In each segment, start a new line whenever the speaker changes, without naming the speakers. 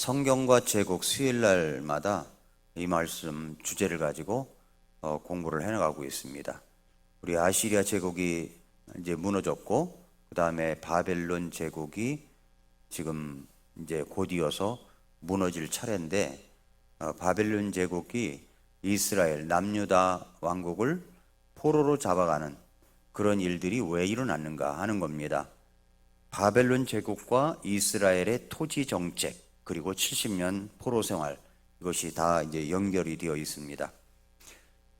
성경과 제국 수요일 날마다 이 말씀 주제를 가지고 공부를 해나가고 있습니다. 우리 아시리아 제국이 이제 무너졌고, 그 다음에 바벨론 제국이 지금 이제 곧이어서 무너질 차례인데, 바벨론 제국이 이스라엘 남유다 왕국을 포로로 잡아가는 그런 일들이 왜 일어났는가 하는 겁니다. 바벨론 제국과 이스라엘의 토지 정책, 그리고 70년 포로 생활, 이것이 다 이제 연결이 되어 있습니다.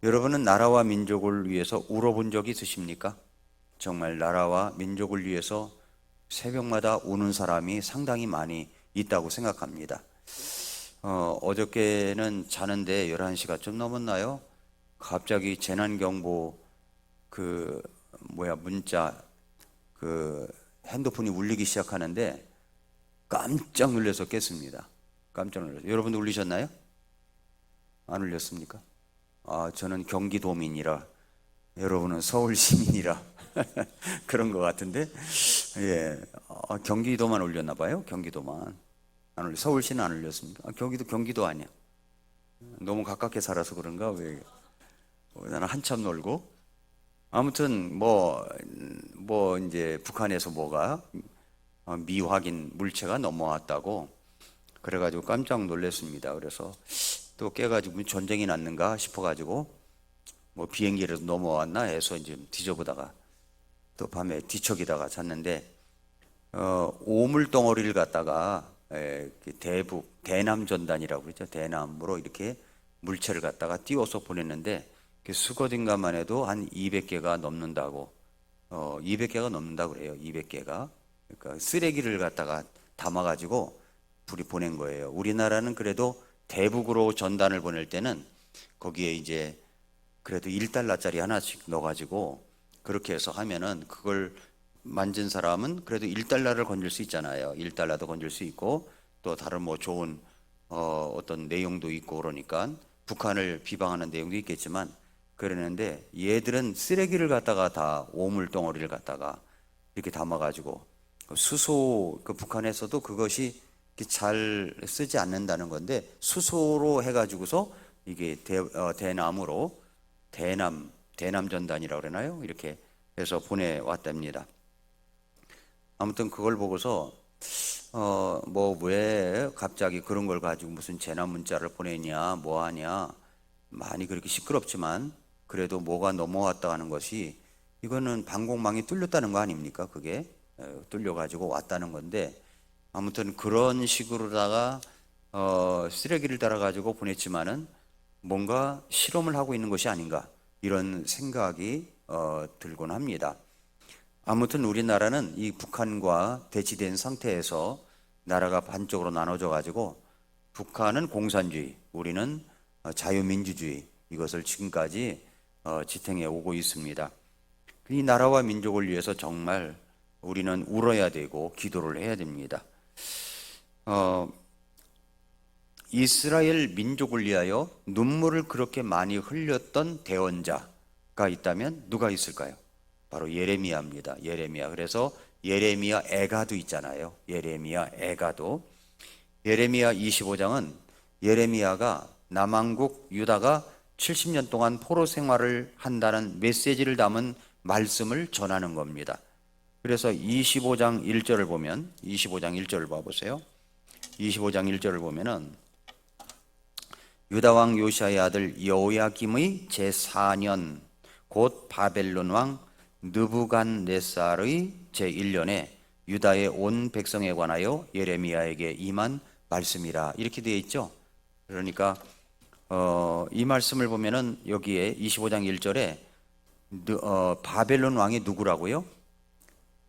여러분은 나라와 민족을 위해서 울어본 적이 있으십니까? 정말 나라와 민족을 위해서 새벽마다 우는 사람이 상당히 많이 있다고 생각합니다. 어저께는 자는데 11시가 좀 넘었나요? 갑자기 재난경보 문자 핸드폰이 울리기 시작하는데 깜짝 놀라서 깼습니다. 깜짝 놀라서. 여러분도 울리셨나요? 안 울렸습니까? 저는 경기도민이라, 여러분은 서울 시민이라 그런 것 같은데, 예, 경기도만 울렸나 봐요. 경기도만 안 울려. 서울시는 안 울렸습니까? 경기도 아니야. 너무 가깝게 살아서 그런가? 왜? 나는 한참 놀고. 아무튼 이제 북한에서 뭐가 미확인 물체가 넘어왔다고 그래가지고 깜짝 놀랐습니다. 그래서 또 깨가지고 전쟁이 났는가 싶어가지고 비행기라도 넘어왔나 해서 이제 뒤져보다가 또 밤에 뒤척이다가 잤는데, 오물 덩어리를 갖다가 대남 전단이라고 그러죠. 대남으로 이렇게 물체를 갖다가 띄워서 보냈는데, 수거딘가만 해도 한 200개가 넘는다고, 200개가 넘는다고 그래요. 200개가. 그러니까 쓰레기를 갖다가 담아가지고 불이 보낸 거예요. 우리나라는 그래도 대북으로 전단을 보낼 때는 거기에 이제 그래도 1달러짜리 하나씩 넣어가지고 그렇게 해서 하면은, 그걸 만진 사람은 그래도 1달러를 건질 수 있잖아요. 1달러도 건질 수 있고, 또 다른 좋은 어떤 내용도 있고, 그러니까 북한을 비방하는 내용도 있겠지만, 그러는데 얘들은 쓰레기를 갖다가 다 오물 덩어리를 갖다가 이렇게 담아가지고, 수소, 북한에서도 그것이 잘 쓰지 않는다는 건데, 수소로 해가지고서 이게 대남으로 대남 전단이라고 그러나요? 이렇게 해서 보내왔답니다. 아무튼 그걸 보고서 왜 갑자기 그런 걸 가지고 무슨 재난 문자를 보내냐, 뭐 하냐, 많이 그렇게 시끄럽지만 그래도 뭐가 넘어왔다 하는 것이, 이거는 방공망이 뚫렸다는 거 아닙니까? 그게 뚫려가지고 왔다는 건데, 아무튼 그런 식으로다가 쓰레기를 달아가지고 보냈지만은 뭔가 실험을 하고 있는 것이 아닌가, 이런 생각이 들곤 합니다. 아무튼 우리나라는 이 북한과 대치된 상태에서 나라가 반쪽으로 나눠져 가지고, 북한은 공산주의, 우리는 자유민주주의, 이것을 지금까지 지탱해 오고 있습니다. 이 나라와 민족을 위해서 정말 우리는 울어야 되고 기도를 해야 됩니다. 이스라엘 민족을 위하여 눈물을 그렇게 많이 흘렸던 대언자가 있다면 누가 있을까요? 바로 예레미야입니다. 예레미야. 그래서 예레미야 애가도 있잖아요. 예레미야 애가도. 예레미야 25장은 예레미야가 남왕국 유다가 70년 동안 포로 생활을 한다는 메시지를 담은 말씀을 전하는 겁니다. 그래서 25장 1절을 보면, 25장 1절을 봐보세요. 25장 1절을 보면은, 유다 왕 요시아의 아들 여호야김의 제4년 곧 바벨론 왕 느부갓네살의 제1년에 유다의 온 백성에 관하여 예레미야에게 임한 말씀이라, 이렇게 되어 있죠. 그러니까 이 말씀을 보면은 여기에 25장 1절에 바벨론 왕이 누구라고요?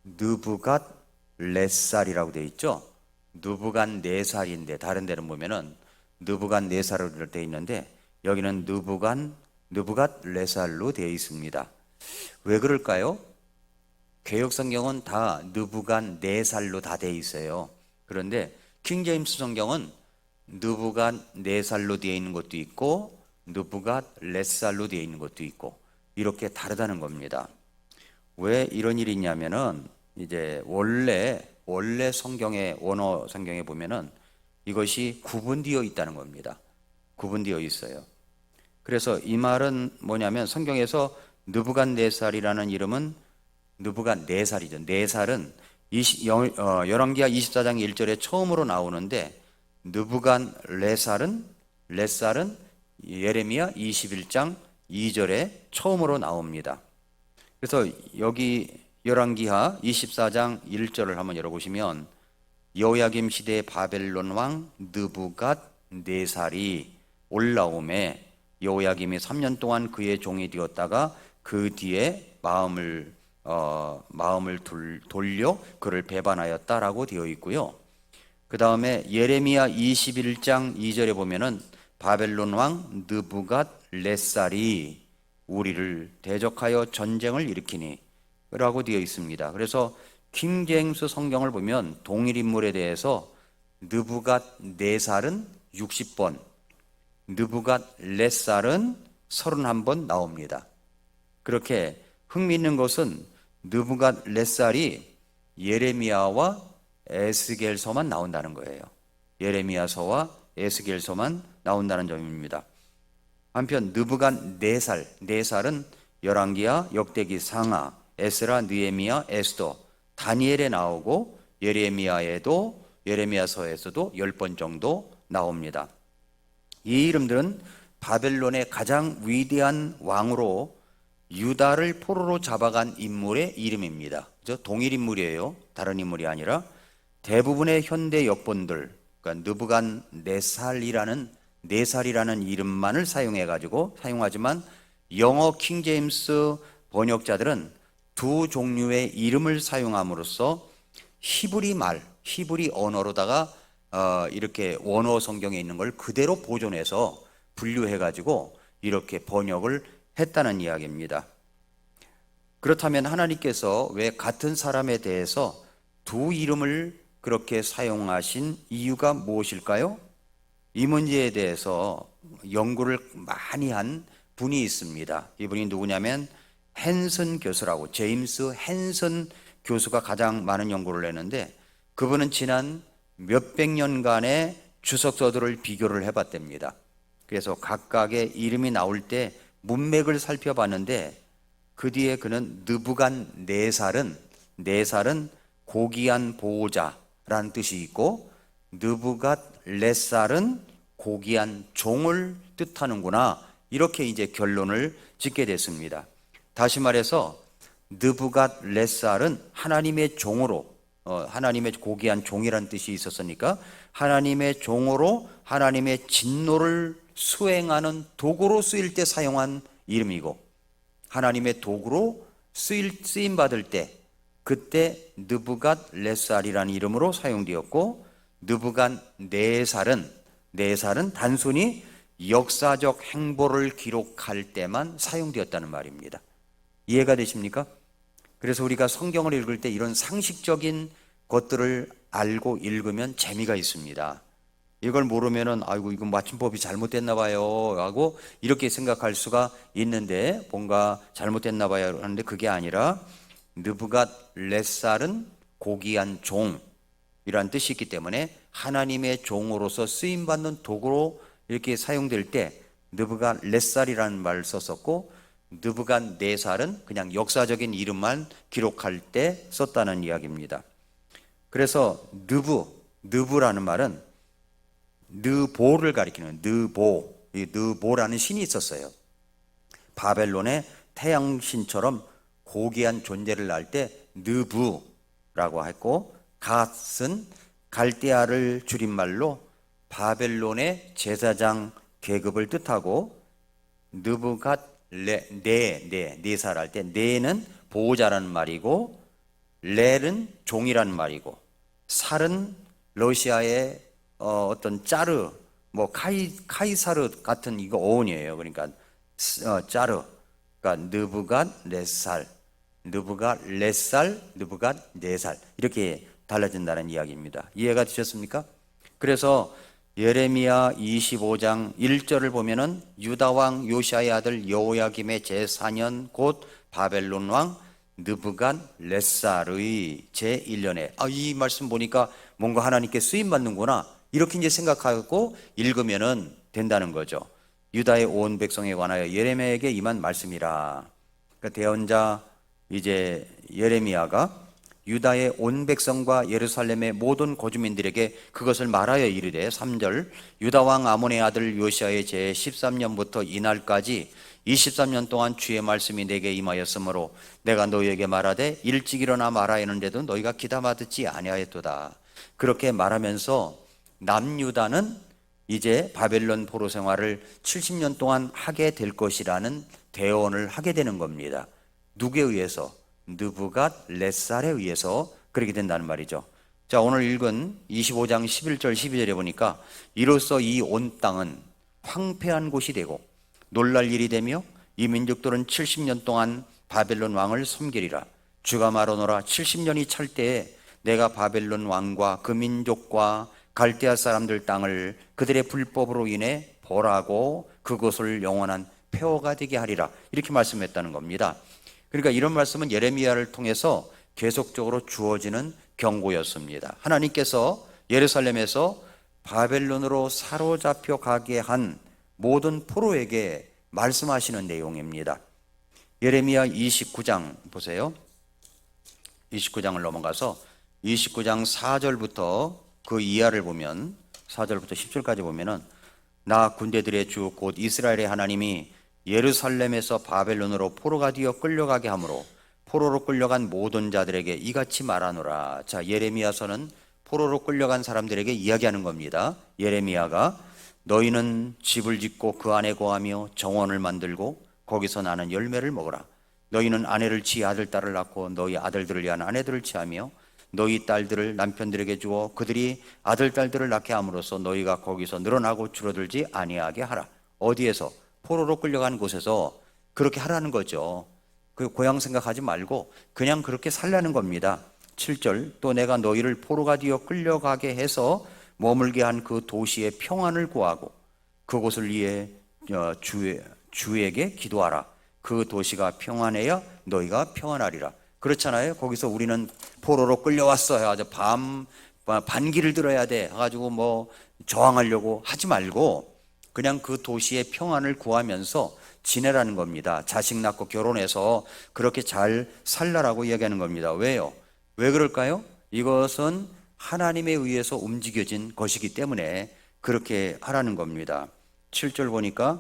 느부갓네살이라고 되어 있죠. 느부갓네살인데 다른 데는 보면은 느부갓네살로 되어 있는데, 여기는 느부갓네살로 되어 있습니다. 왜 그럴까요? 개역 성경은 다 느부갓네살로 다 되어 있어요. 그런데 킹제임스 성경은 느부갓네살로 되어 있는 것도 있고 느부갓네살로 되어 있는 것도 있고, 이렇게 다르다는 겁니다. 왜 이런 일이 있냐면은, 이제 원래 성경의 원어 성경에 보면은 이것이 구분되어 있다는 겁니다. 구분되어 있어요. 그래서 이 말은 뭐냐면 성경에서 느부갓네살이라는 이름은 느부갓네살이죠. 네살은 열왕기하 24장 1절에 처음으로 나오는데 느부갓네살은 예레미야 21장 2절에 처음으로 나옵니다. 그래서 여기 열왕기하 24장 1절을 한번 열어보시면 여호야김 시대의 바벨론 왕 느부갓네살이 올라오매 여호야김이 3년 동안 그의 종이 되었다가 그 뒤에 마음을 돌려 그를 배반하였다라고 되어 있고요. 그 다음에 예레미야 21장 2절에 보면은 바벨론 왕 느부갓네살이 우리를 대적하여 전쟁을 일으키니 라고 되어 있습니다. 그래서 킹제임스 성경을 보면 동일 인물에 대해서 느부갓네살은 60번, 느부갓네살은 31번 나옵니다. 그렇게 흥미있는 것은 느부갓네살이 예레미야와 에스겔서만 나온다는 거예요. 예레미야서와 에스겔서만 나온다는 점입니다. 한편 느부갓네살은 열왕기하, 역대기, 상하, 에스라, 느헤미야, 에스더, 다니엘에 나오고 예레미야서에서도 10번 정도 나옵니다. 이 이름들은 바벨론의 가장 위대한 왕으로 유다를 포로로 잡아간 인물의 이름입니다. 동일 인물이에요. 다른 인물이 아니라 대부분의 현대 역본들, 그러니까 느부갓네살이라는 이름만을 사용하지만 영어 킹제임스 번역자들은 두 종류의 이름을 사용함으로써 히브리 언어로다가 이렇게 원어 성경에 있는 걸 그대로 보존해서 분류해가지고 이렇게 번역을 했다는 이야기입니다. 그렇다면 하나님께서 왜 같은 사람에 대해서 두 이름을 그렇게 사용하신 이유가 무엇일까요? 이 문제에 대해서 연구를 많이 한 분이 있습니다. 이분이 누구냐면 헨슨 교수라고, 제임스 헨슨 교수가 가장 많은 연구를 했는데 그분은 지난 몇백 년간의 주석서들을 비교를 해봤답니다. 그래서 각각의 이름이 나올 때 문맥을 살펴봤는데 그 뒤에 그는 느부갓네살은 고귀한 보호자라는 뜻이 있고 느부갓네살은 고귀한 종을 뜻하는구나, 이렇게 이제 결론을 짓게 됐습니다. 다시 말해서 느부갓네살은 하나님의 종으로, 하나님의 고귀한 종이라는 뜻이 있었으니까 하나님의 종으로 하나님의 진노를 수행하는 도구로 쓰일 때 사용한 이름이고, 하나님의 도구로 쓰임 받을 때 그때 느부갓네살이라는 이름으로 사용되었고, 느부갓네살은 단순히 역사적 행보를 기록할 때만 사용되었다는 말입니다. 이해가 되십니까? 그래서 우리가 성경을 읽을 때 이런 상식적인 것들을 알고 읽으면 재미가 있습니다. 이걸 모르면은 아이고 이건 맞춤법이 잘못됐나 봐요 하고 이렇게 생각할 수가 있는데, 뭔가 잘못됐나 봐요 하는데 그게 아니라 느부갓네살은 고귀한 종이란 뜻이 있기 때문에 하나님의 종으로서 쓰임받는 도구로 이렇게 사용될 때 느부갓네살이라는 말을 썼었고, 느부갓네살은 그냥 역사적인 이름만 기록할 때 썼다는 이야기입니다. 그래서 느부라는 말은 느보를 가리키는 느보라는 신이 있었어요. 바벨론의 태양신처럼 고귀한 존재를 낳을 때 느부라고 했고, 갓은 갈대아를 줄임말로 바벨론의 제사장 계급을 뜻하고, 네살 할 때 네는 보호자라는 말이고, 렐은 종이라는 말이고, 살은 러시아의 어떤 짜르, 카이사르 같은 이거 어원이에요. 그러니까 짜르, 그러니까 느부갓네살 이렇게 달라진다는 이야기입니다. 이해가 되셨습니까? 그래서 예레미야 25장 1절을 보면은 유다 왕 요시아의 아들 여호야김의 제4년 곧 바벨론 왕 느부갓네살의 제1년에 이 말씀 보니까 뭔가 하나님께 쓰임 받는구나, 이렇게 이제 생각하고 읽으면은 된다는 거죠. 유다의 온 백성에 관하여 예레미야에게 임한 말씀이라. 그러니까 대언자 이제 예레미야가 유다의 온 백성과 예루살렘의 모든 거주민들에게 그것을 말하여 이르되 3절 유다 왕 아몬의 아들 요시아의 제 13년부터 이날까지 23년 동안 주의 말씀이 내게 임하였으므로 내가 너희에게 말하되 일찍 일어나 말하 했는데도 너희가 귀담아 듣지 아니하였도다. 그렇게 말하면서 남유다는 이제 바벨론 포로 생활을 70년 동안 하게 될 것이라는 대언을 하게 되는 겁니다. 누구에 의해서? 느부갓네살에 의해서 그렇게 된다는 말이죠. 자, 오늘 읽은 25장 11절 12절에 보니까 이로써 이 온 땅은 황폐한 곳이 되고 놀랄 일이 되며 이 민족들은 70년 동안 바벨론 왕을 섬기리라. 주가 말하노라 70년이 찰 때에 내가 바벨론 왕과 그 민족과 갈대아 사람들 땅을 그들의 불법으로 인해 벌하고 그곳을 영원한 폐허가 되게 하리라. 이렇게 말씀했다는 겁니다. 그러니까 이런 말씀은 예레미야를 통해서 계속적으로 주어지는 경고였습니다. 하나님께서 예루살렘에서 바벨론으로 사로잡혀 가게 한 모든 포로에게 말씀하시는 내용입니다. 예레미야 29장 보세요. 29장을 넘어가서 29장 4절부터 그 이하를 보면 4절부터 10절까지 보면은 나 군대들의 주 곧 이스라엘의 하나님이 예루살렘에서 바벨론으로 포로가 되어 끌려가게 하므로 포로로 끌려간 모든 자들에게 이같이 말하노라. 자, 예레미야서는 포로로 끌려간 사람들에게 이야기하는 겁니다. 예레미야가 너희는 집을 짓고 그 안에 거하며 정원을 만들고 거기서 나는 열매를 먹으라. 너희는 아내를 취해 아들 딸을 낳고 너희 아들들을 위한 아내들을 취하며 너희 딸들을 남편들에게 주어 그들이 아들 딸들을 낳게 함으로써 너희가 거기서 늘어나고 줄어들지 아니하게 하라. 어디에서? 포로로 끌려간 곳에서 그렇게 하라는 거죠. 그 고향 생각하지 말고 그냥 그렇게 살라는 겁니다. 7절 또 내가 너희를 포로가 되어 끌려가게 해서 머물게 한 그 도시의 평안을 구하고 그곳을 위해 주에게 기도하라. 그 도시가 평안해야 너희가 평안하리라. 그렇잖아요. 거기서 우리는 포로로 끌려왔어 해가지고 반기를 들어야 돼 해가지고 뭐 저항하려고 하지 말고 그냥 그 도시의 평안을 구하면서 지내라는 겁니다. 자식 낳고 결혼해서 그렇게 잘 살라라고 이야기하는 겁니다. 왜요? 왜 그럴까요? 이것은 하나님에 의해서 움직여진 것이기 때문에 그렇게 하라는 겁니다. 7절 보니까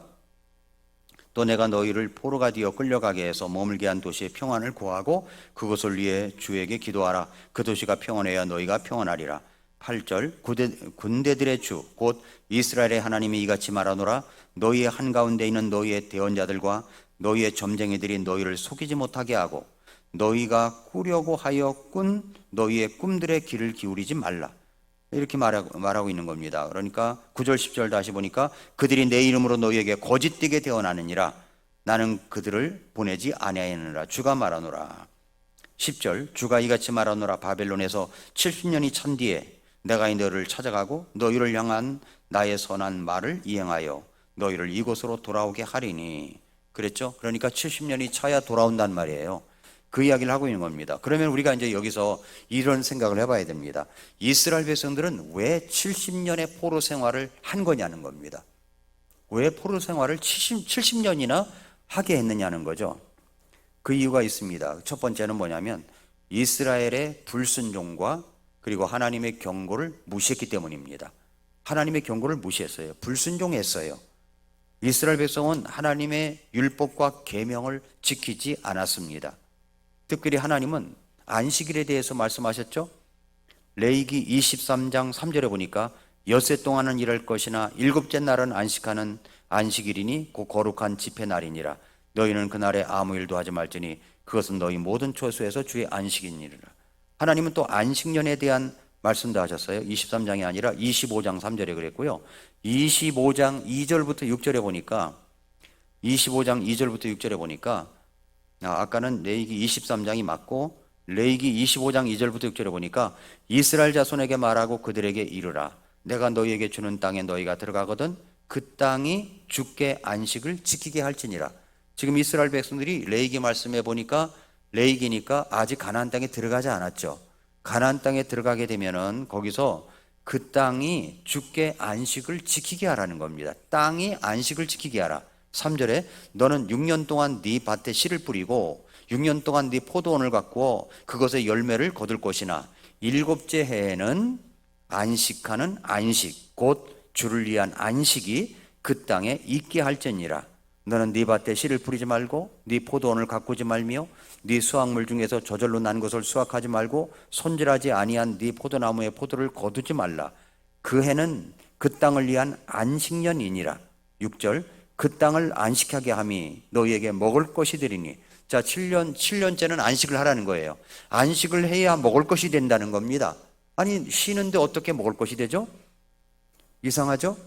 또 내가 너희를 포로가 되어 끌려가게 해서 머물게 한 도시의 평안을 구하고 그것을 위해 주에게 기도하라. 그 도시가 평안해야 너희가 평안하리라. 8절 군대들의 주 곧 이스라엘의 하나님이 이같이 말하노라. 너희의 한가운데 있는 너희의 대언자들과 너희의 점쟁이들이 너희를 속이지 못하게 하고 너희가 꾸려고 하여 꾼 너희의 꿈들의 귀를 기울이지 말라. 이렇게 말하고 있는 겁니다. 그러니까 9절 10절 다시 보니까 그들이 내 이름으로 너희에게 거짓되게 되어나느니라. 나는 그들을 보내지 아니하였느니라. 주가 말하노라. 10절 주가 이같이 말하노라. 바벨론에서 70년이 찬 뒤에 내가 너희를 찾아가고 너희를 향한 나의 선한 말을 이행하여 너희를 이곳으로 돌아오게 하리니. 그랬죠? 그러니까 70년이 차야 돌아온단 말이에요. 그 이야기를 하고 있는 겁니다. 그러면 우리가 이제 여기서 이런 생각을 해봐야 됩니다. 이스라엘 백성들은 왜 70년의 포로 생활을 한 거냐는 겁니다. 왜 포로 생활을 70년이나 하게 했느냐는 거죠. 그 이유가 있습니다. 첫 번째는 뭐냐면 이스라엘의 불순종과 그리고 하나님의 경고를 무시했기 때문입니다. 하나님의 경고를 무시했어요. 불순종했어요. 이스라엘 백성은 하나님의 율법과 계명을 지키지 않았습니다. 특별히 하나님은 안식일에 대해서 말씀하셨죠. 레위기 23장 3절에 보니까 엿새 동안은 일할 것이나 일곱째 날은 안식하는 안식일이니 곧 거룩한 집회 날이니라. 너희는 그날에 아무 일도 하지 말지니 그것은 너희 모든 초소에서 주의 안식이니라. 하나님은 또 안식년에 대한 말씀도 하셨어요. 23장이 아니라 25장 3절에 그랬고요. 25장 2절부터 6절에 보니까 25장 2절부터 6절에 보니까 아까는 레위기 23장이 맞고 레위기 25장 2절부터 6절에 보니까 이스라엘 자손에게 말하고 그들에게 이르라. 내가 너희에게 주는 땅에 너희가 들어가거든 그 땅이 주께 안식을 지키게 할지니라. 지금 이스라엘 백성들이 레위기 말씀해 보니까 레위기니까 아직 가나안 땅에 들어가지 않았죠. 가나안 땅에 들어가게 되면은 거기서 그 땅이 주께 안식을 지키게 하라는 겁니다. 땅이 안식을 지키게 하라. 3절에 너는 6년 동안 네 밭에 씨를 뿌리고 6년 동안 네 포도원을 가꾸어 그것의 열매를 거둘 것이나 일곱째 해에는 안식하는 안식 곧 주를 위한 안식이 그 땅에 있게 할지니라. 너는 네 밭에 씨를 뿌리지 말고 네 포도원을 가꾸지 말며 네 수확물 중에서 저절로 난 것을 수확하지 말고 손질하지 아니한 네 포도나무의 포도를 거두지 말라. 그 해는 그 땅을 위한 안식년이니라. 6절 그 땅을 안식하게 함이 너희에게 먹을 것이 되리니. 자, 7년째는 안식을 하라는 거예요. 안식을 해야 먹을 것이 된다는 겁니다. 아니, 쉬는데 어떻게 먹을 것이 되죠? 이상하죠?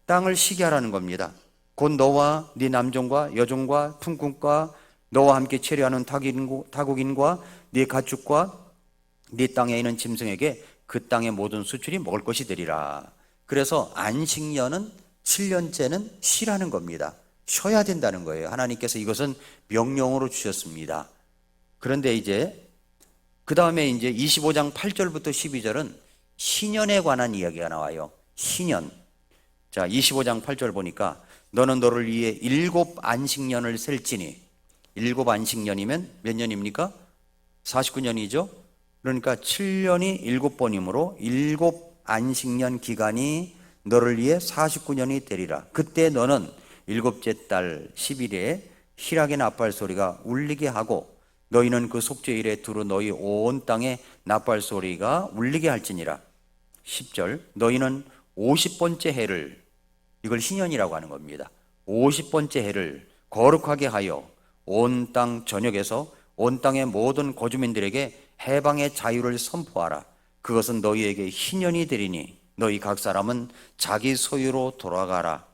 땅을 쉬게 하라는 겁니다. 곧 너와 네 남종과 여종과 품꾼과 너와 함께 체류하는 타국인과 네 가축과 네 땅에 있는 짐승에게 그 땅의 모든 수출이 먹을 것이 되리라. 그래서 안식년은 7년째는 쉬라는 겁니다. 쉬어야 된다는 거예요. 하나님께서 이것은 명령으로 주셨습니다. 그런데 이제 그 다음에 이제 25장 8절부터 12절은 신년에 관한 이야기가 나와요. 신년. 자, 25장 8절 보니까 너는 너를 위해 7 안식년을 셀지니. 7 안식년이면 몇 년입니까? 49년이죠. 그러니까 7년이 7번이므로 7 안식년 기간이 너를 위해 49년이 되리라. 그때 너는 7째 달 10일에 희락의 나팔 소리가 울리게 하고 너희는 그 속죄일에 두루 너희 온 땅에 나팔 소리가 울리게 할지니라. 10절 너희는 50번째 해를, 이걸 신년이라고 하는 겁니다. 50번째 해를 거룩하게 하여 온 땅 전역에서 온 땅의 모든 거주민들에게 해방의 자유를 선포하라. 그것은 너희에게 희년이 되리니 너희 각 사람은 자기 소유로 돌아가라.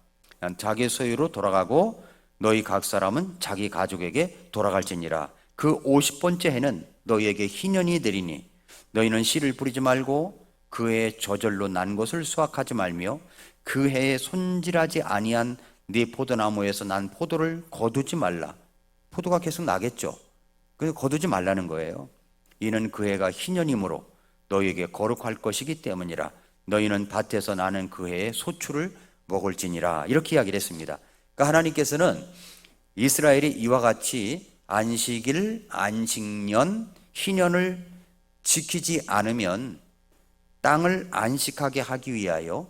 자기 소유로 돌아가고 너희 각 사람은 자기 가족에게 돌아갈지니라. 그 50번째 해는 너희에게 희년이 되리니 너희는 씨를 뿌리지 말고 그 해에 저절로 난 것을 수확하지 말며 그 해에 손질하지 아니한 네 포도나무에서 난 포도를 거두지 말라. 포도가 계속 나겠죠. 그래서 거두지 말라는 거예요. 이는 그 해가 희년이므로 너희에게 거룩할 것이기 때문이라. 너희는 밭에서 나는 그 해의 소출을 먹을지니라. 이렇게 이야기를 했습니다. 그러니까 하나님께서는 이스라엘이 이와 같이 안식일, 안식년, 희년을 지키지 않으면 땅을 안식하게 하기 위하여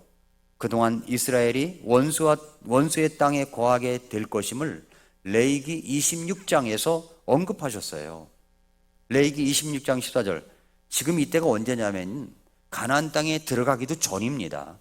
그동안 이스라엘이 원수의 땅에 거하게 될 것임을 레위기 26장에서 언급하셨어요. 레위기 26장 14절. 지금 이때가 언제냐면 가나안 땅에 들어가기도 전입니다.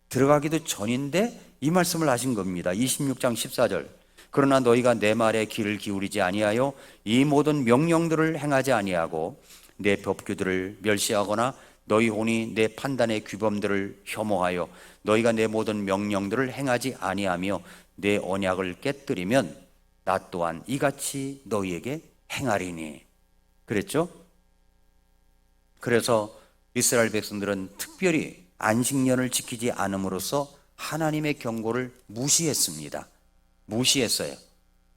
들어가기도 전인데 이 말씀을 하신 겁니다. 26장 14절. 그러나 너희가 내 말에 귀를 기울이지 아니하여 이 모든 명령들을 행하지 아니하고 내 법규들을 멸시하거나 너희 혼이 내 판단의 규범들을 혐오하여 너희가 내 모든 명령들을 행하지 아니하며 내 언약을 깨뜨리면 나 또한 이같이 너희에게 행하리니. 그랬죠? 그래서 이스라엘 백성들은 특별히 안식년을 지키지 않음으로써 하나님의 경고를 무시했습니다. 무시했어요.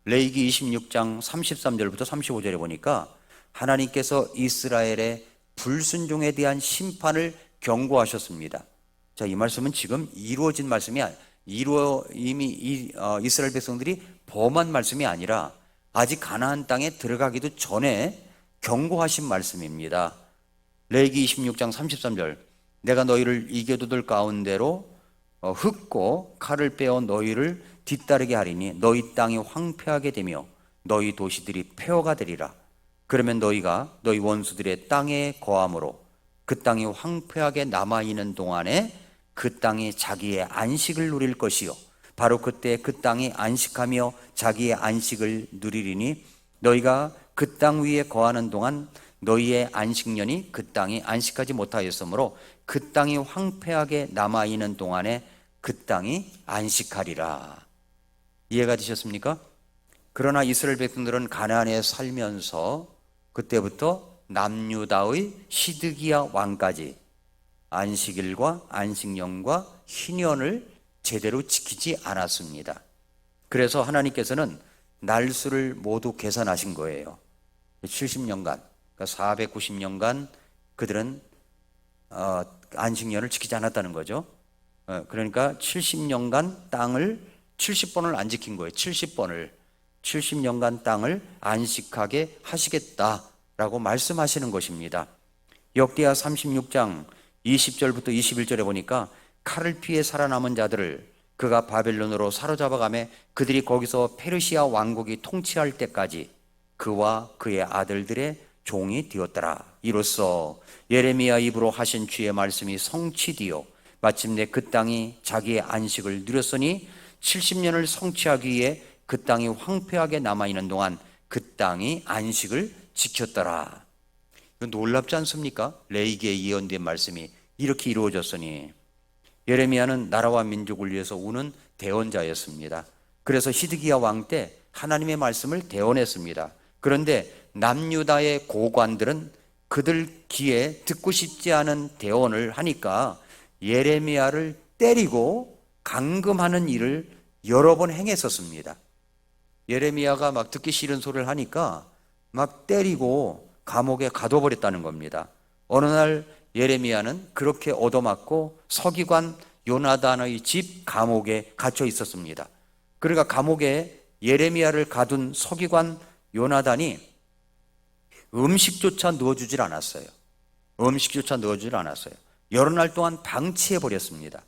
레위기 26장 33절부터 35절에 보니까 하나님께서 이스라엘의 불순종에 대한 심판을 경고하셨습니다. 자, 이 말씀은 지금 이루어진 말씀이 이미 이스라엘 백성들이 범한 말씀이 아니라 아직 가나안 땅에 들어가기도 전에 경고하신 말씀입니다. 레위기 26장 33절. 내가 너희를 이겨도들 가운데로 흙고 칼을 빼어 너희를 뒤따르게 하리니 너희 땅이 황폐하게 되며 너희 도시들이 폐허가 되리라. 그러면 너희가 너희 원수들의 땅에 거함으로 그 땅이 황폐하게 남아있는 동안에 그 땅이 자기의 안식을 누릴 것이요 바로 그때 그 땅이 안식하며 자기의 안식을 누리리니 너희가 그 땅 위에 거하는 동안 너희의 안식년이 그 땅이 안식하지 못하였으므로 그 땅이 황폐하게 남아있는 동안에 그 땅이 안식하리라. 이해가 되셨습니까? 그러나 이스라엘 백성들은 가나안에 살면서 그때부터 남유다의 시드기야 왕까지 안식일과 안식년과 희년을 제대로 지키지 않았습니다. 그래서 하나님께서는 날수를 모두 계산하신 거예요. 70년간, 그러니까 490년간 그들은 안식년을 지키지 않았다는 거죠. 그러니까 70년간 땅을 70번을 안 지킨 거예요. 70년간 땅을 안식하게 하시겠다라고 말씀하시는 것입니다. 역대하 36장 20절부터 21절에 보니까 칼을 피해 살아남은 자들을 그가 바벨론으로 사로잡아가며 그들이 거기서 페르시아 왕국이 통치할 때까지 그와 그의 아들들의 종이 되었더라. 이로써 예레미야 입으로 하신 주의 말씀이 성취되어 마침내 그 땅이 자기의 안식을 누렸으니 70년을 성취하기 위해 그 땅이 황폐하게 남아있는 동안 그 땅이 안식을 지켰더라. 놀랍지 않습니까? 레위기에 예언된 말씀이 이렇게 이루어졌으니. 예레미야는 나라와 민족을 위해서 우는 대언자였습니다. 그래서 시드기야 왕 때 하나님의 말씀을 대언했습니다. 그런데 남유다의 고관들은 그들 귀에 듣고 싶지 않은 대언을 하니까 예레미야를 때리고 감금하는 일을 여러 번 행했었습니다. 예레미야가 막 듣기 싫은 소리를 하니까 막 때리고 감옥에 가둬버렸다는 겁니다. 어느 날 예레미야는 그렇게 얻어맞고 서기관 요나단의 집 감옥에 갇혀 있었습니다. 그러니까 감옥에 예레미야를 가둔 서기관 요나단이 음식조차 넣어주질 않았어요. 여러 날 동안 방치해버렸습니다.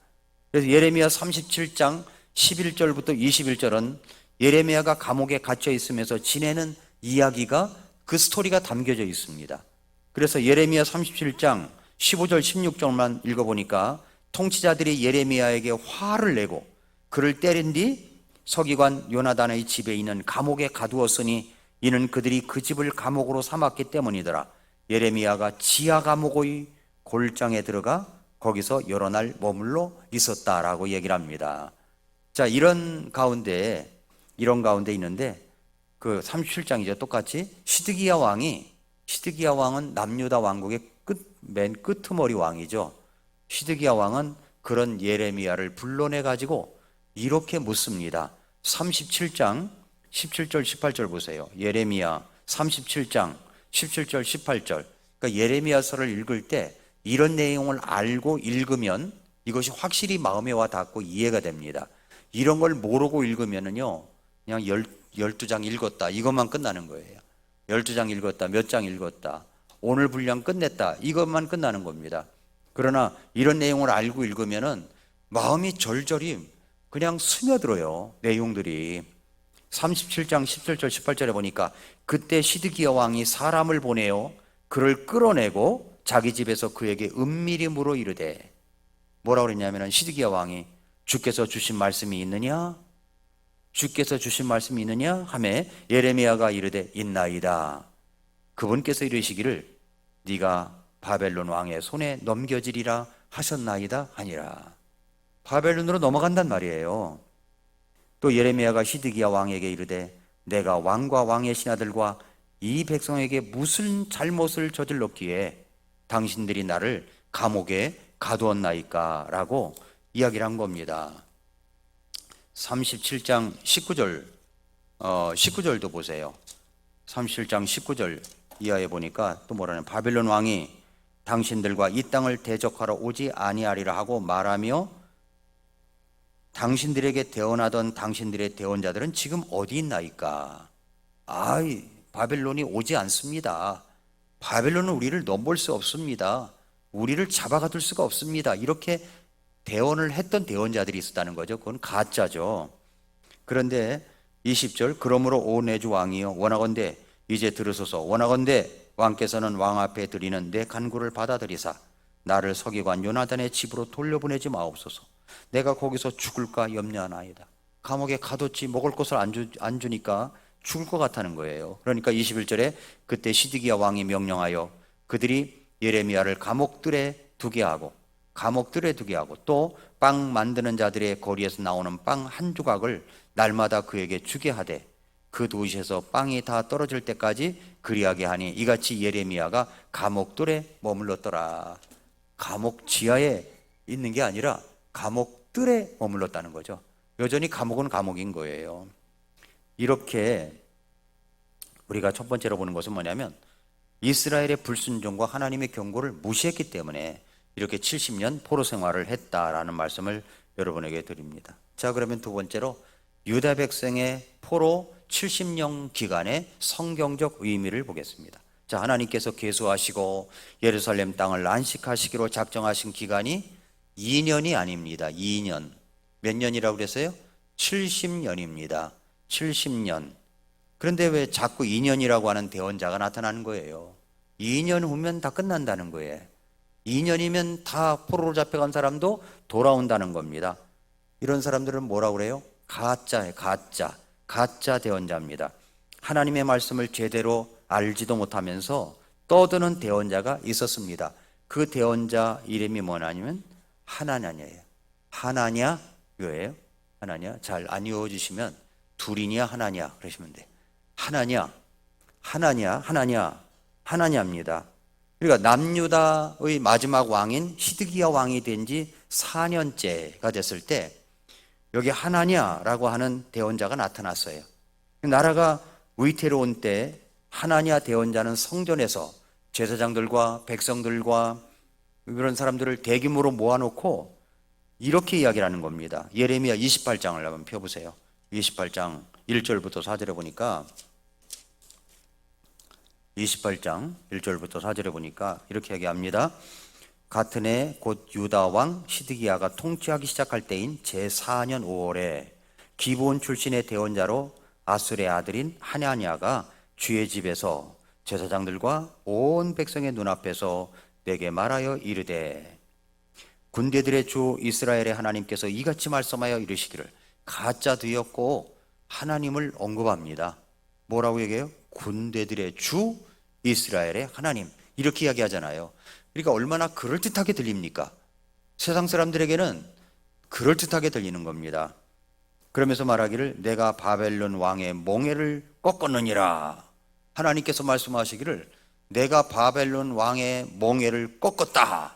그래서 예레미야 37장 11절부터 21절은 예레미야가 감옥에 갇혀 있으면서 지내는 이야기가 그 스토리가 담겨져 있습니다. 그래서 예레미야 37장 15절 16절만 읽어보니까 통치자들이 예레미야에게 화를 내고 그를 때린 뒤 서기관 요나단의 집에 있는 감옥에 가두었으니 이는 그들이 그 집을 감옥으로 삼았기 때문이더라. 예레미야가 지하 감옥의 골장에 들어가 거기서 여러 날 머물러 있었다라고 얘기를 합니다. 자, 이런 가운데 있는데 그 37장이죠. 똑같이 시드기야 왕은 남유다 왕국의 맨 끄트머리 왕이죠. 시드기야 왕은 그런 예레미야를 불러내 가지고 이렇게 묻습니다. 37장 17절 18절 보세요. 예레미야 37장 17절 18절. 그러니까 예레미야서를 읽을 때 이런 내용을 알고 읽으면 이것이 확실히 마음에 와 닿고 이해가 됩니다. 이런 걸 모르고 읽으면은요, 그냥 12장 읽었다 이것만 끝나는 거예요. 12장 읽었다, 몇 장 읽었다, 오늘 분량 끝냈다 이것만 끝나는 겁니다. 그러나 이런 내용을 알고 읽으면은 마음이 절절히 그냥 스며들어요. 내용들이. 37장 17절 18절에 보니까 그때 시드기야 왕이 사람을 보내어 그를 끌어내고 자기 집에서 그에게 은밀히 물어 이르되, 뭐라고 그랬냐면 시드기야 왕이 주께서 주신 말씀이 있느냐? 주께서 주신 말씀이 있느냐? 하매 예레미야가 이르되 있나이다. 그분께서 이르시기를 네가 바벨론 왕의 손에 넘겨지리라 하셨나이다 하니라. 바벨론으로 넘어간단 말이에요. 또 예레미야가 시드기야 왕에게 이르되 내가 왕과 왕의 신하들과 이 백성에게 무슨 잘못을 저질렀기에 당신들이 나를 감옥에 가두었나이까? 라고 이야기를 한 겁니다. 37장 19절도 보세요. 37장 19절 이하에 보니까 또 뭐라냐, 바벨론 왕이 당신들과 이 땅을 대적하러 오지 아니하리라 하고 말하며 당신들에게 대언하던 당신들의 대언자들은 지금 어디 있나이까? 바벨론이 오지 않습니다. 바벨론은 우리를 넘볼 수 없습니다. 우리를 잡아가둘 수가 없습니다. 이렇게 대언을 했던 대언자들이 있었다는 거죠. 그건 가짜죠. 그런데 20절, 그러므로 오 내 주 왕이여 원하건대 이제 들으소서. 원하건대 왕께서는 왕 앞에 드리는 내 간구를 받아들이사 나를 서기관 요나단의 집으로 돌려보내지 마옵소서. 내가 거기서 죽을까 염려하나이다. 감옥에 가뒀지 먹을 것을 안 주니까 죽을 것 같다는 거예요. 그러니까 21절에 그때 시드기야 왕이 명령하여 그들이 예레미야를 감옥들에 두게 하고 또 빵 만드는 자들의 거리에서 나오는 빵 한 조각을 날마다 그에게 주게 하되 그 도시에서 빵이 다 떨어질 때까지 그리하게 하니 이같이 예레미야가 감옥들에 머물렀더라. 감옥 지하에 있는 게 아니라 감옥들에 머물렀다는 거죠. 여전히 감옥은 감옥인 거예요. 이렇게 우리가 첫 번째로 보는 것은 뭐냐면 이스라엘의 불순종과 하나님의 경고를 무시했기 때문에 이렇게 70년 포로 생활을 했다라는 말씀을 여러분에게 드립니다. 자, 그러면 두 번째로 유다 백성의 포로 70년 기간의 성경적 의미를 보겠습니다. 자, 하나님께서 계수하시고 예루살렘 땅을 안식하시기로 작정하신 기간이 2년이 아닙니다. 2년. 몇 년이라고 그랬어요? 70년입니다. 70년. 그런데 왜 자꾸 2년이라고 하는 대언자가 나타나는 거예요? 2년 후면 다 끝난다는 거예요. 2년이면 다 포로로 잡혀간 사람도 돌아온다는 겁니다. 이런 사람들은 뭐라고 그래요? 가짜예요. 가짜 대언자입니다. 하나님의 말씀을 제대로 알지도 못하면서 떠드는 대언자가 있었습니다. 그 대언자 이름이 뭐냐면 하나냐예요. 하나냐요예요. 하나냐. 잘 안 외워주시면 둘이냐 하나냐 그러시면 돼요. 하나냐입니다. 그러니까 남유다의 마지막 왕인 시드기야 왕이 된 지 4년째가 됐을 때 여기 하나냐라고 하는 대언자가 나타났어요. 나라가 위태로운 때 하나냐 대언자는 성전에서 제사장들과 백성들과 그런 사람들을 대규모로 모아놓고 이렇게 이야기를 하는 겁니다. 예레미야 28장을 한번 펴보세요. 28장 1절부터 4절에 보니까 28장 1절부터 4절에 보니까 이렇게 얘기합니다. 같은 해 곧 유다 왕 시드기야가 통치하기 시작할 때인 제4년 5월에 기브온 출신의 대언자로 아술의 아들인 하냐냐가 주의 집에서 제사장들과 온 백성의 눈앞에서 내게 말하여 이르되 군대들의 주 이스라엘의 하나님께서 이같이 말씀하여 이르시기를 가짜 되었고 하나님을 언급합니다. 뭐라고 얘기해요? 군대들의 주 이스라엘의 하나님 이렇게 이야기하잖아요. 그러니까 얼마나 그럴듯하게 들립니까? 세상 사람들에게는 그럴듯하게 들리는 겁니다. 그러면서 말하기를 내가 바벨론 왕의 몽해를 꺾었느니라. 하나님께서 말씀하시기를 내가 바벨론 왕의 몽해를 꺾었다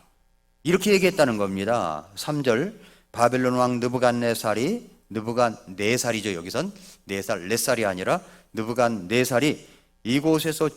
이렇게 얘기했다는 겁니다. 3절 바벨론 왕 느부갓네살이죠. 여기선 4살이 아니라 느부갓네살이 이곳에서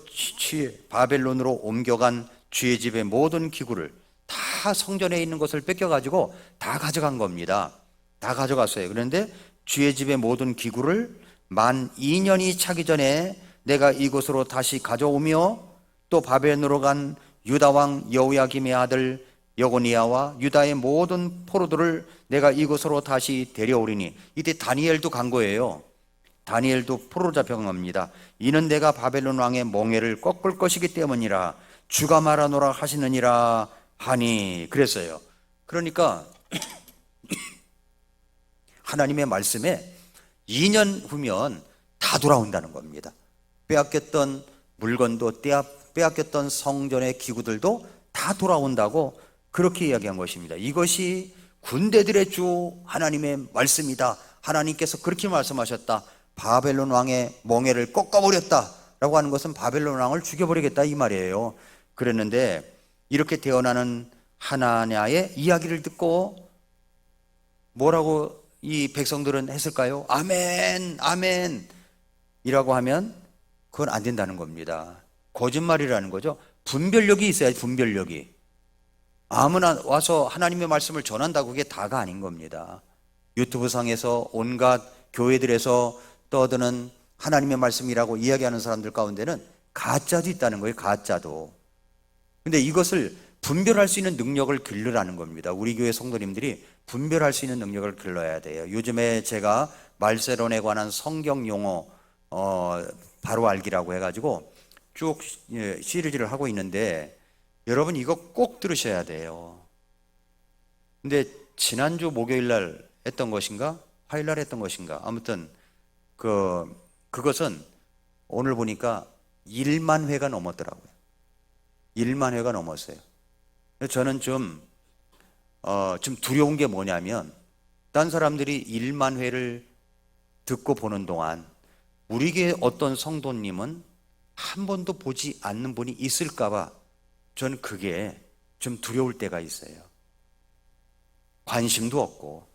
바벨론으로 옮겨간 주의 집의 모든 기구를 다 성전에 있는 것을 뺏겨가지고 다 가져간 겁니다. 다 가져갔어요. 그런데 주의 집의 모든 기구를 만 2년이 차기 전에 내가 이곳으로 다시 가져오며 또 바벨론으로 간 유다 왕 여호야김의 아들 여고니아와 유다의 모든 포로들을 내가 이곳으로 다시 데려오리니 이때 다니엘도 간 거예요. 다니엘도 포로로 잡혀간 겁니다. 이는 내가 바벨론 왕의 몽해를 꺾을 것이기 때문이라 주가 말하노라 하시느니라 하니 그랬어요. 그러니까 하나님의 말씀에 2년 후면 다 돌아온다는 겁니다. 빼앗겼던 물건도 빼앗겼던 성전의 기구들도 다 돌아온다고 그렇게 이야기한 것입니다. 이것이 군대들의 주 하나님의 말씀이다. 하나님께서 그렇게 말씀하셨다. 바벨론 왕의 몽해를 꺾어버렸다 라고 하는 것은 바벨론 왕을 죽여버리겠다 이 말이에요. 그랬는데 이렇게 태어나는 하나냐의 이야기를 듣고 뭐라고 이 백성들은 했을까요? 아멘 아멘 이라고 하면 그건 안 된다는 겁니다. 거짓말이라는 거죠. 분별력이 있어야지. 분별력이 아무나 와서 하나님의 말씀을 전한다고 그게 다가 아닌 겁니다. 유튜브 상에서 온갖 교회들에서 떠드는 하나님의 말씀이라고 이야기하는 사람들 가운데는 가짜도 있다는 거예요. 가짜도. 근데 이것을 분별할 수 있는 능력을 길러라는 겁니다. 우리 교회 성도님들이 분별할 수 있는 능력을 길러야 돼요. 요즘에 제가 말세론에 관한 성경 용어 바로 알기라고 해가지고 쭉 시리즈를 하고 있는데 여러분 이거 꼭 들으셔야 돼요. 근데 지난주 목요일 날 했던 것인가 화요일 날 했던 것인가 아무튼 그것은 오늘 보니까 1만 회가 넘었더라고요. 1만 회가 넘었어요. 저는 좀 두려운 게 뭐냐면 딴 사람들이 1만 회를 듣고 보는 동안 우리 교회 어떤 성도님은 한 번도 보지 않는 분이 있을까봐 저는 그게 좀 두려울 때가 있어요. 관심도 없고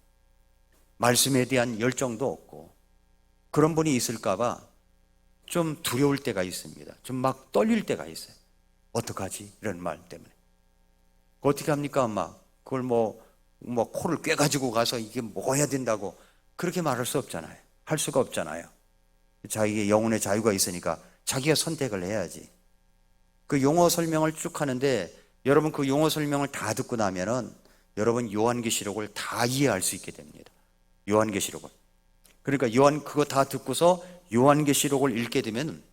말씀에 대한 열정도 없고 그런 분이 있을까봐 좀 두려울 때가 있습니다. 좀 막 떨릴 때가 있어요. 어떡하지? 이런 말 때문에 어떻게 합니까? 막 그걸 뭐 코를 꿰가지고 가서 이게 먹어야 된다고 그렇게 말할 수 없잖아요. 할 수가 없잖아요. 자기의 영혼의 자유가 있으니까 자기가 선택을 해야지. 그 용어 설명을 쭉 하는데 여러분 그 용어 설명을 다 듣고 나면은 여러분 요한계시록을 다 이해할 수 있게 됩니다. 요한계시록을. 그러니까 그거 다 듣고서 요한계시록을 읽게 되면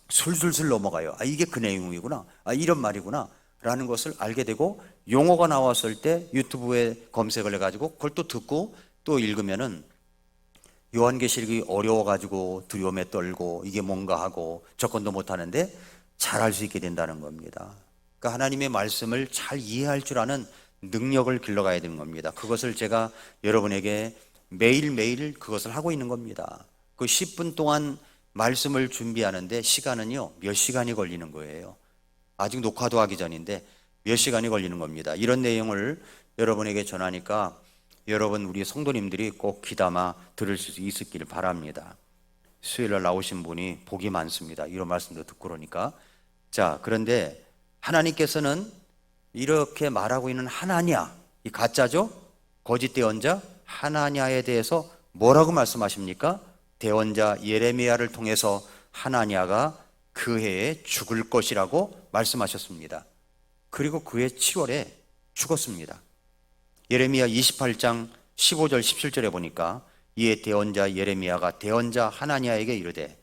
술술술 넘어가요. 아, 이게 그 내용이구나. 아, 이런 말이구나. 라는 것을 알게 되고 용어가 나왔을 때 유튜브에 검색을 해가지고 그걸 또 듣고 또 읽으면은 요한계시록이 어려워가지고 두려움에 떨고 이게 뭔가 하고 접근도 못하는데 잘 알 수 있게 된다는 겁니다. 그러니까 하나님의 말씀을 잘 이해할 줄 아는 능력을 길러가야 되는 겁니다. 그것을 제가 여러분에게 매일매일 그것을 하고 있는 겁니다. 그 10분 동안 말씀을 준비하는데 시간은요 몇 시간이 걸리는 거예요. 아직 녹화도 하기 전인데 몇 시간이 걸리는 겁니다. 이런 내용을 여러분에게 전하니까 여러분 우리 성도님들이 꼭 귀담아 들을 수 있었기를 바랍니다. 수요일날 나오신 분이 복이 많습니다. 이런 말씀도 듣고 그러니까. 자, 그런데 하나님께서는 이렇게 말하고 있는 하나냐, 이 가짜죠? 거짓 대언자 하나냐에 대해서 뭐라고 말씀하십니까? 대언자 예레미야를 통해서 하나냐가 그 해에 죽을 것이라고 말씀하셨습니다. 그리고 그 해 7월에 죽었습니다. 예레미야 28장 15절 17절에 보니까 이에 대언자 예레미야가 대언자 하나냐에게 이르되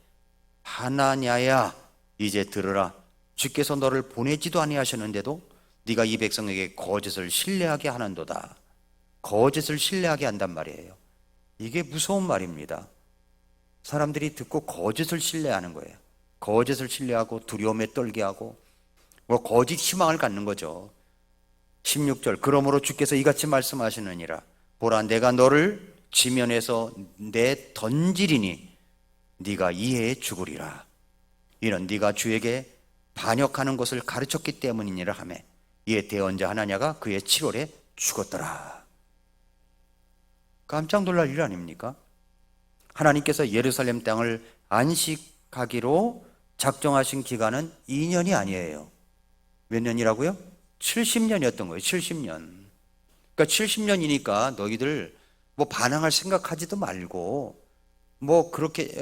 하나냐야 이제 들으라. 주께서 너를 보내지도 아니하셨는데도 네가 이 백성에게 거짓을 신뢰하게 하는도다. 거짓을 신뢰하게 한단 말이에요. 이게 무서운 말입니다. 사람들이 듣고 거짓을 신뢰하는 거예요. 거짓을 신뢰하고 두려움에 떨게 하고 거짓 희망을 갖는 거죠. 16절 그러므로 주께서 이같이 말씀하시느니라. 보라 내가 너를 지면에서 내 던지리니 네가 이해에 죽으리라. 이는 네가 주에게 반역하는 것을 가르쳤기 때문이니라 하매 이에 대언자 하나냐가 그의 7월에 죽었더라. 깜짝 놀랄 일 아닙니까? 하나님께서 예루살렘 땅을 안식하기로 작정하신 기간은 2년이 아니에요. 몇 년이라고요? 70년이었던 거예요. 70년. 그러니까 70년이니까 너희들 반항할 생각하지도 말고 그렇게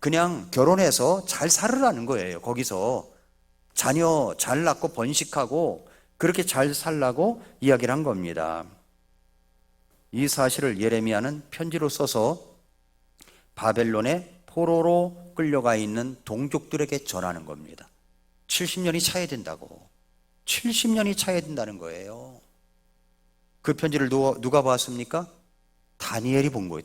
그냥 결혼해서 잘 살으라는 거예요. 거기서 자녀 잘 낳고 번식하고 그렇게 잘 살라고 이야기를 한 겁니다. 이 사실을 예레미야는 편지로 써서 바벨론의 포로로 끌려가 있는 동족들에게 전하는 겁니다. 70년이 차야 된다고. 70년이 차야 된다는 거예요. 그 편지를 누가 봤습니까? 다니엘이 본 거예요.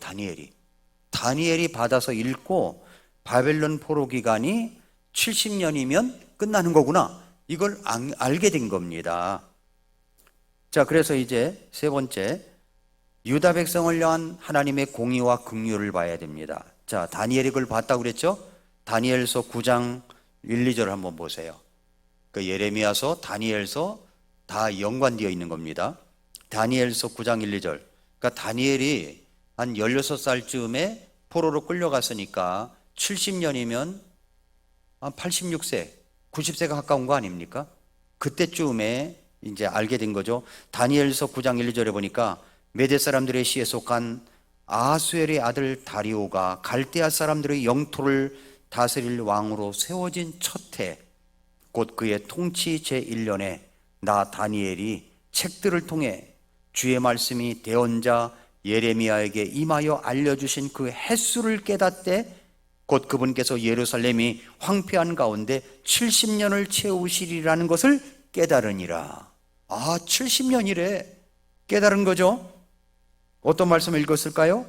다니엘이 받아서 읽고 바벨론 포로 기간이 70년이면 끝나는 거구나. 이걸 알게 된 겁니다. 자, 그래서 이제 세 번째, 유다 백성을 향한 하나님의 공의와 긍휼을 봐야 됩니다. 자, 다니엘이 그걸 봤다고 그랬죠? 다니엘서 9장 1, 2절을 한번 보세요. 그 예레미야서, 다니엘서 다 연관되어 있는 겁니다. 다니엘서 9장 1, 2절. 그러니까 다니엘이 한 16살쯤에 포로로 끌려갔으니까 70년이면 한 86세, 90세가 가까운 거 아닙니까? 그때쯤에 이제 알게 된 거죠. 다니엘서 9장 1, 2절에 보니까 메대 사람들의 시에 속한 아수엘의 아들 다리오가 갈대아 사람들의 영토를 다스릴 왕으로 세워진 첫 해, 곧 그의 통치 제1년에 나 다니엘이 책들을 통해 주의 말씀이 대언자 예레미야에게 임하여 알려주신 그 횟수를 깨닫되 곧 그분께서 예루살렘이 황폐한 가운데 70년을 채우시리라는 것을 깨달으니라. 아, 70년이래. 깨달은 거죠. 어떤 말씀을 읽었을까요?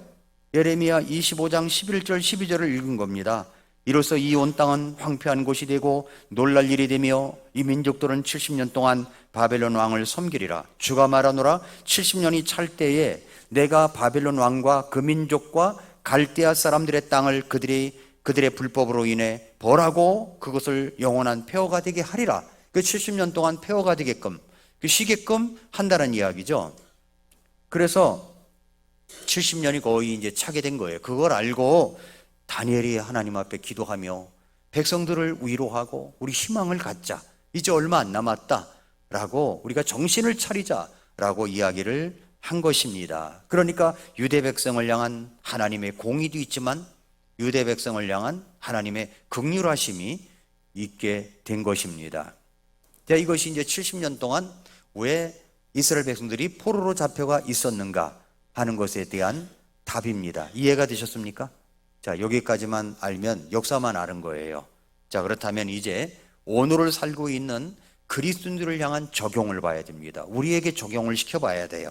예레미야 25장 11절 12절을 읽은 겁니다. 이로써 이 온 땅은 황폐한 곳이 되고 놀랄 일이 되며 이 민족들은 70년 동안 바벨론 왕을 섬기리라. 주가 말하노라. 70년이 찰 때에 내가 바벨론 왕과 그 민족과 갈대아 사람들의 땅을 그들의 불법으로 인해 벌하고 그것을 영원한 폐허가 되게 하리라. 그 70년 동안 폐허가 되게끔 쉬게끔 한다는 이야기죠. 그래서 70년이 거의 이제 차게 된 거예요. 그걸 알고 다니엘이 하나님 앞에 기도하며 백성들을 위로하고 우리 희망을 갖자. 이제 얼마 안 남았다. 라고 우리가 정신을 차리자라고 이야기를 한 것입니다. 그러니까 유대 백성을 향한 하나님의 공의도 있지만 유대 백성을 향한 하나님의 긍휼하심이 있게 된 것입니다. 자, 이것이 이제 70년 동안 왜 이스라엘 백성들이 포로로 잡혀가 있었는가 하는 것에 대한 답입니다. 이해가 되셨습니까? 자, 여기까지만 알면 역사만 아는 거예요. 자, 그렇다면 이제 오늘을 살고 있는 그리스도인들을 향한 적용을 봐야 됩니다. 우리에게 적용을 시켜봐야 돼요.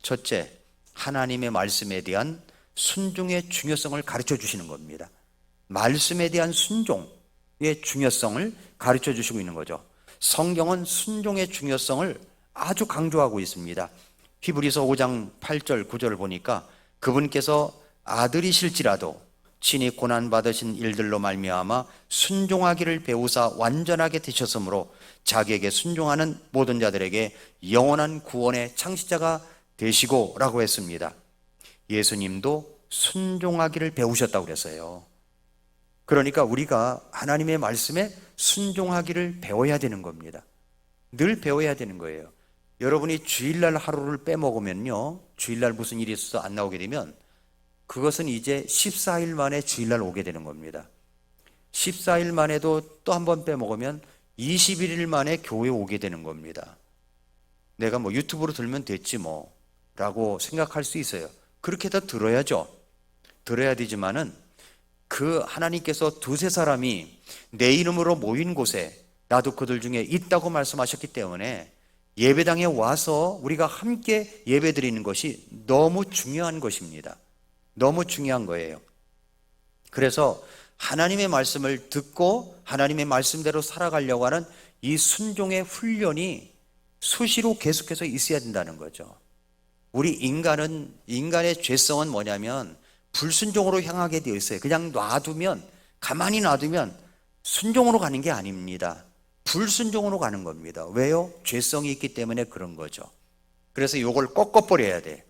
첫째, 하나님의 말씀에 대한 순종의 중요성을 가르쳐 주시는 겁니다. 말씀에 대한 순종의 중요성을 가르쳐 주시고 있는 거죠. 성경은 순종의 중요성을 아주 강조하고 있습니다. 히브리서 5장 8절 9절을 보니까 그분께서 아들이실지라도 친히 고난받으신 일들로 말미암아 순종하기를 배우사 완전하게 되셨으므로 자기에게 순종하는 모든 자들에게 영원한 구원의 창시자가 되시고 라고 했습니다. 예수님도 순종하기를 배우셨다고 그랬어요. 그러니까 우리가 하나님의 말씀에 순종하기를 배워야 되는 겁니다. 늘 배워야 되는 거예요. 여러분이 주일날 하루를 빼먹으면요, 주일날 무슨 일이 있어서 안 나오게 되면 그것은 이제 14일 만에 주일날 오게 되는 겁니다. 14일 만에도 또 한 번 빼먹으면 21일 만에 교회에 오게 되는 겁니다. 내가 뭐 유튜브로 들으면 됐지 뭐 라고 생각할 수 있어요. 그렇게 다 들어야죠. 들어야 되지만은 그 하나님께서 두세 사람이 내 이름으로 모인 곳에 나도 그들 중에 있다고 말씀하셨기 때문에 예배당에 와서 우리가 함께 예배 드리는 것이 너무 중요한 것입니다. 너무 중요한 거예요. 그래서 하나님의 말씀을 듣고 하나님의 말씀대로 살아가려고 하는 이 순종의 훈련이 수시로 계속해서 있어야 된다는 거죠. 우리 인간의 죄성은 뭐냐면 불순종으로 향하게 되어 있어요. 그냥 가만히 놔두면 순종으로 가는 게 아닙니다. 불순종으로 가는 겁니다. 왜요? 죄성이 있기 때문에 그런 거죠. 그래서 이걸 꺾어버려야 돼.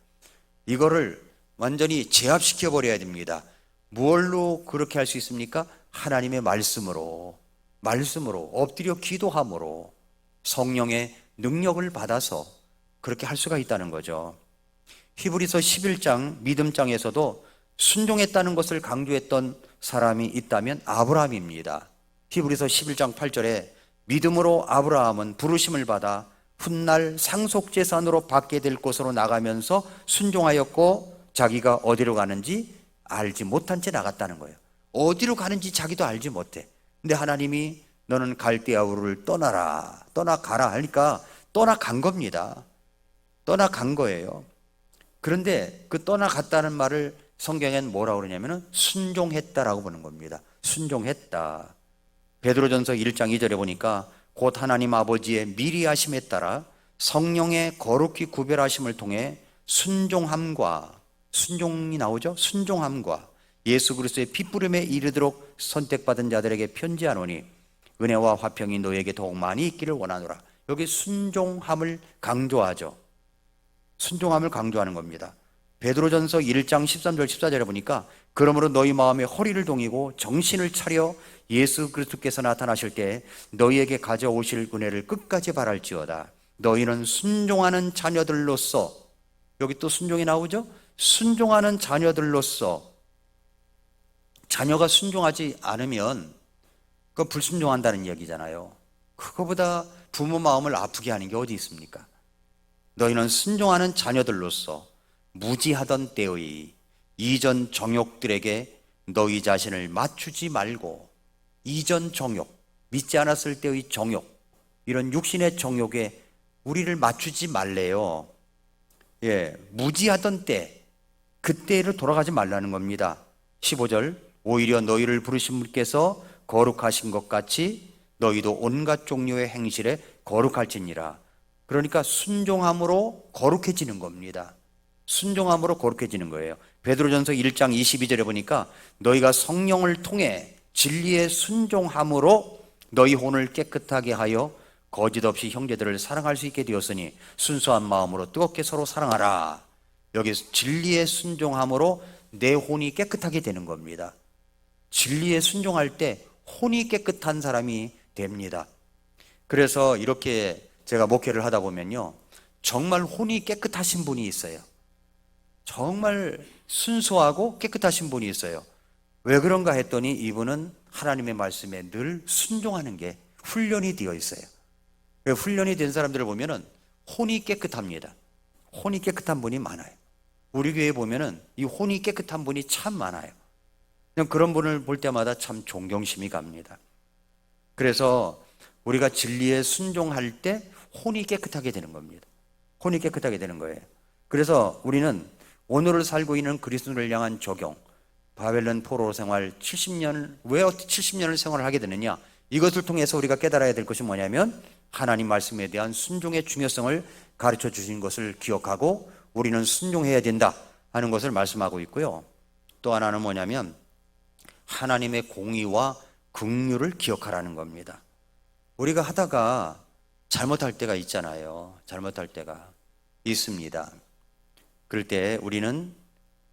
이거를 완전히 제압시켜 버려야 됩니다. 무엇로 그렇게 할 수 있습니까? 하나님의 말씀으로 엎드려 기도함으로 성령의 능력을 받아서 그렇게 할 수가 있다는 거죠. 히브리서 11장 믿음장에서도 순종했다는 것을 강조했던 사람이 있다면 아브라함입니다. 히브리서 11장 8절에 믿음으로 아브라함은 부르심을 받아 훗날 상속재산으로 받게 될 곳으로 나가면서 순종하였고 자기가 어디로 가는지 알지 못한 채 나갔다는 거예요. 어디로 가는지 자기도 알지 못해. 근데 하나님이 너는 갈대아 우르를 떠나가라 하니까 떠나간 겁니다. 떠나간 거예요. 그런데 그 떠나갔다는 말을 성경엔 뭐라고 그러냐면 순종했다라고 보는 겁니다. 순종했다. 베드로전서 1장 2절에 보니까 곧 하나님 아버지의 미리 하심에 따라 성령의 거룩히 구별하심을 통해 순종이 나오죠? 순종함과 예수 그리스도의 핏부름에 이르도록 선택받은 자들에게 편지하노니 은혜와 화평이 너에게 더욱 많이 있기를 원하노라. 여기 순종함을 강조하죠. 순종함을 강조하는 겁니다. 베드로전서 1장 13절 14절에 보니까 그러므로 너희 마음에 허리를 동이고 정신을 차려 예수 그리스도께서 나타나실 때 너희에게 가져오실 은혜를 끝까지 바랄지어다. 너희는 순종하는 자녀들로서, 여기 또 순종이 나오죠? 순종하는 자녀들로서, 자녀가 순종하지 않으면 그거 불순종한다는 이야기잖아요. 그거보다 부모 마음을 아프게 하는 게 어디 있습니까? 너희는 순종하는 자녀들로서 무지하던 때의 이전 정욕들에게 너희 자신을 맞추지 말고, 이전 정욕, 믿지 않았을 때의 정욕, 이런 육신의 정욕에 우리를 맞추지 말래요. 무지하던 때, 그때로 돌아가지 말라는 겁니다. 15절, 오히려 너희를 부르신 분께서 거룩하신 것 같이 너희도 온갖 종류의 행실에 거룩할지니라. 그러니까 순종함으로 거룩해지는 겁니다. 순종함으로 거룩해지는 거예요. 베드로전서 1장 22절에 보니까 너희가 성령을 통해 진리의 순종함으로 너희 혼을 깨끗하게 하여 거짓 없이 형제들을 사랑할 수 있게 되었으니 순수한 마음으로 뜨겁게 서로 사랑하라. 여기 진리의 순종함으로 내 혼이 깨끗하게 되는 겁니다. 진리에 순종할 때 혼이 깨끗한 사람이 됩니다. 그래서 이렇게 제가 목회를 하다 보면요, 정말 혼이 깨끗하신 분이 있어요. 정말 순수하고 깨끗하신 분이 있어요. 왜 그런가 했더니 이분은 하나님의 말씀에 늘 순종하는 게 훈련이 되어 있어요. 훈련이 된 사람들을 보면은 혼이 깨끗합니다. 혼이 깨끗한 분이 많아요. 우리 교회에 보면은 이 혼이 깨끗한 분이 참 많아요. 그냥 그런 분을 볼 때마다 참 존경심이 갑니다. 그래서 우리가 진리에 순종할 때 혼이 깨끗하게 되는 겁니다. 혼이 깨끗하게 되는 거예요. 그래서 우리는 오늘을 살고 있는 그리스도를 향한 적용, 바벨론 포로 생활 70년, 왜 70년을 생활을 하게 되느냐, 이것을 통해서 우리가 깨달아야 될 것이 뭐냐면 하나님 말씀에 대한 순종의 중요성을 가르쳐 주신 것을 기억하고 우리는 순종해야 된다 하는 것을 말씀하고 있고요. 또 하나는 뭐냐면 하나님의 공의와 긍휼을 기억하라는 겁니다. 우리가 하다가 잘못할 때가 있잖아요. 잘못할 때가 있습니다. 그럴 때 우리는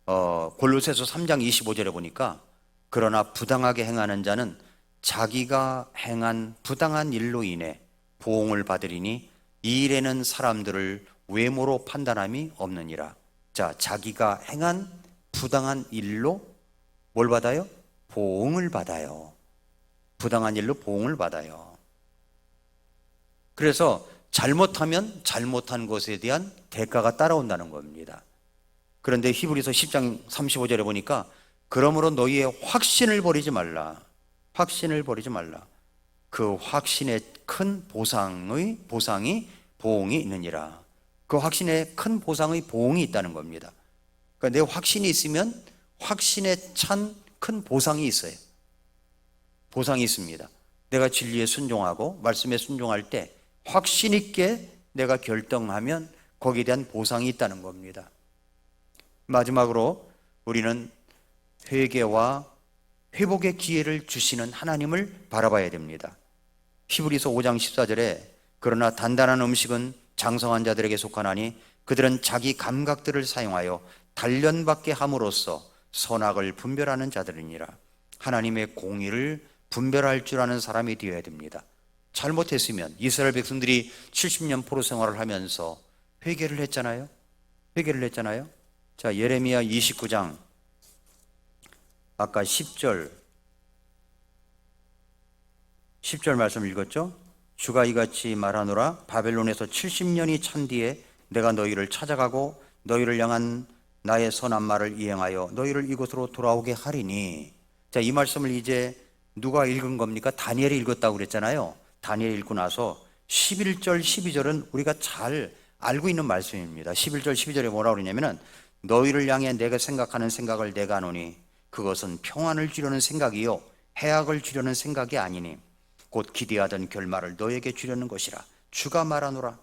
골로새서 3장 25절에 보니까 그러나 부당하게 행하는 자는 자기가 행한 부당한 일로 인해 보응을 받으리니 이 일에는 사람들을 외모로 판단함이 없느니라. 자, 자기가 행한 부당한 일로 뭘 받아요? 보응을 받아요. 부당한 일로 보응을 받아요. 그래서 잘못하면 잘못한 것에 대한 대가가 따라온다는 겁니다. 그런데 히브리서 10장 35절에 보니까 그러므로 너희의 확신을 버리지 말라. 확신을 버리지 말라. 그 확신의 큰 보상이 보응이 있느니라. 그 확신의 큰 보상의 보응이 있다는 겁니다. 그러니까 내 확신이 있으면 확신에 찬 큰 보상이 있어요. 보상이 있습니다. 내가 진리에 순종하고 말씀에 순종할 때 확신 있게 내가 결정하면 거기에 대한 보상이 있다는 겁니다. 마지막으로 우리는 회개와 회복의 기회를 주시는 하나님을 바라봐야 됩니다. 히브리서 5장 14절에 그러나 단단한 음식은 장성한 자들에게 속하나니 그들은 자기 감각들을 사용하여 단련받게 함으로써 선악을 분별하는 자들이니라. 하나님의 공의를 분별할 줄 아는 사람이 되어야 됩니다. 잘못했으면 이스라엘 백성들이 70년 포로 생활을 하면서 회개를 했잖아요. 자, 예레미야 29장 아까 10절 말씀 읽었죠? 주가 이같이 말하노라. 바벨론에서 70년이 찬 뒤에 내가 너희를 찾아가고 너희를 향한 나의 선한 말을 이행하여 너희를 이곳으로 돌아오게 하리니. 자, 이 말씀을 이제 누가 읽은 겁니까? 다니엘이 읽었다고 그랬잖아요. 다니엘이 읽고 나서 11절 12절은 우리가 잘 알고 있는 말씀입니다. 11절 12절에 뭐라고 그러냐면은 너희를 향해 내가 생각하는 생각을 내가 아노니 그것은 평안을 주려는 생각이요 해악을 주려는 생각이 아니니 곧 기대하던 결말을 너에게 주려는 것이라 주가 말하노라.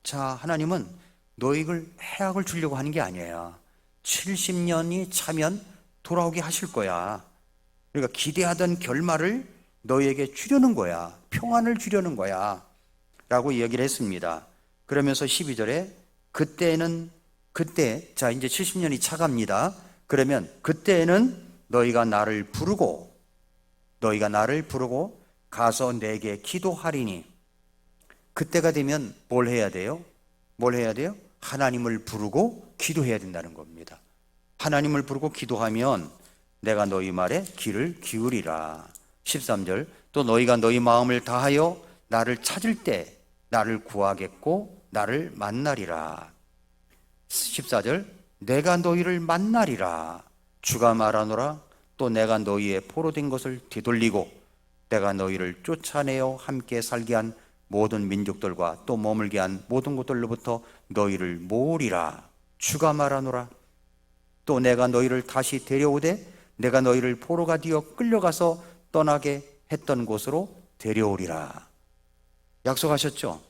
자, 하나님은 너희를 해악을 주려고 하는 게 아니에요. 70년이 차면 돌아오게 하실 거야. 그러니까 기대하던 결말을 너희에게 주려는 거야. 평안을 주려는 거야 라고 이야기를 했습니다. 그러면서 12절에 자, 이제 70년이 차갑니다. 그러면 그때에는 너희가 나를 부르고 가서 내게 기도하리니. 그때가 되면 뭘 해야 돼요? 하나님을 부르고 기도해야 된다는 겁니다. 하나님을 부르고 기도하면 내가 너희 말에 귀를 기울이라. 13절 또 너희가 너희 마음을 다하여 나를 찾을 때 나를 구하겠고 나를 만나리라. 14절 내가 너희를 만나리라. 주가 말하노라. 또 내가 너희의 포로된 것을 되돌리고 내가 너희를 쫓아내어 함께 살게 한 모든 민족들과 또 머물게 한 모든 곳들로부터 너희를 모으리라. 주가 말하노라. 또 내가 너희를 다시 데려오되 내가 너희를 포로가 되어 끌려가서 떠나게 했던 곳으로 데려오리라. 약속하셨죠?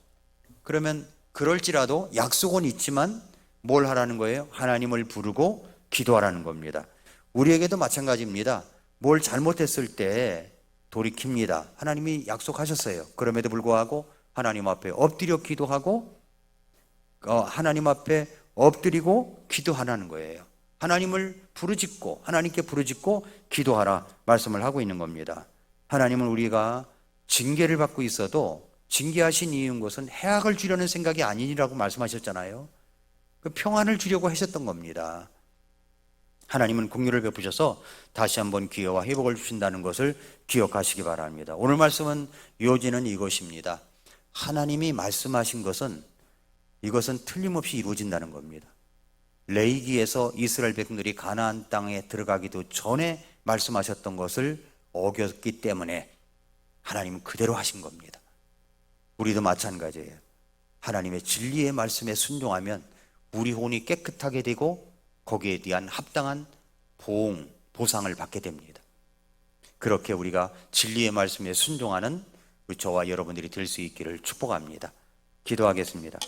그러면 그럴지라도 약속은 있지만 뭘 하라는 거예요? 하나님을 부르고 기도하라는 겁니다. 우리에게도 마찬가지입니다. 뭘 잘못했을 때 돌이킵니다. 하나님이 약속하셨어요. 그럼에도 불구하고 하나님 앞에 엎드려 기도하고 하나님 앞에 엎드리고 기도하라는 거예요. 하나님께 부르짖고 기도하라 말씀을 하고 있는 겁니다. 하나님은 우리가 징계를 받고 있어도 징계하신 이유인 것은 해악을 주려는 생각이 아니라고 말씀하셨잖아요. 그 평안을 주려고 하셨던 겁니다. 하나님은 긍휼을 베푸셔서 다시 한번 기회와 회복을 주신다는 것을 기억하시기 바랍니다. 오늘 말씀은 요지는 이것입니다. 하나님이 말씀하신 것은 이것은 틀림없이 이루어진다는 겁니다. 레위기에서 이스라엘 백성들이 가나안 땅에 들어가기도 전에 말씀하셨던 것을 어겼기 때문에 하나님은 그대로 하신 겁니다. 우리도 마찬가지예요. 하나님의 진리의 말씀에 순종하면 우리 혼이 깨끗하게 되고 거기에 대한 합당한 보상을 받게 됩니다. 그렇게 우리가 진리의 말씀에 순종하는 저와 여러분들이 될 수 있기를 축복합니다. 기도하겠습니다.